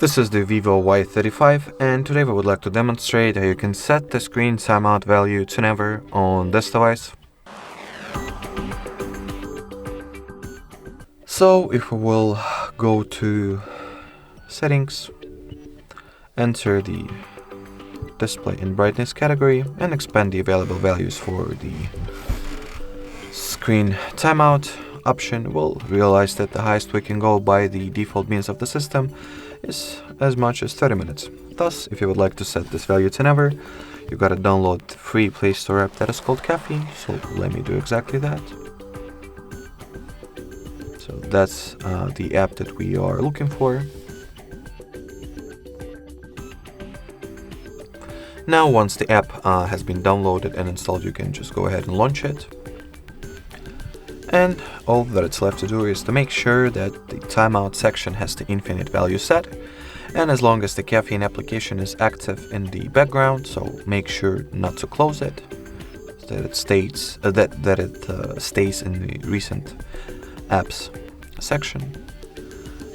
This is the VIVO Y35, and today we would like to demonstrate how you can set the screen timeout value to never on this device. So if we will go to settings, enter the display and brightness category and expand the available values for the screen timeout option, we'll realize that the highest we can go by the default means of the system is as much as 30 minutes. Thus, if you would like to set this value to never, you gotta download the free Play Store app that is called Caffeine. So let me do exactly that. So that's the app that we are looking for. Now, once the app has been downloaded and installed, you can just go ahead and launch it. And all that it's left to do is to make sure that the timeout section has the infinite value set, and as long as the Caffeine application is active in the background, so make sure not to close it, that it stays stays in the recent apps section.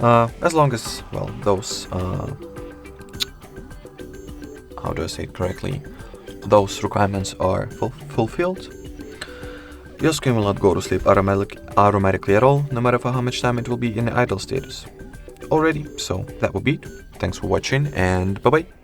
As long as, well, those how do I say it correctly, those requirements are fulfilled, your screen will not go to sleep automatically at all, no matter for how much time it will be in idle status. Alrighty, so that will be it. Thanks for watching, and bye bye.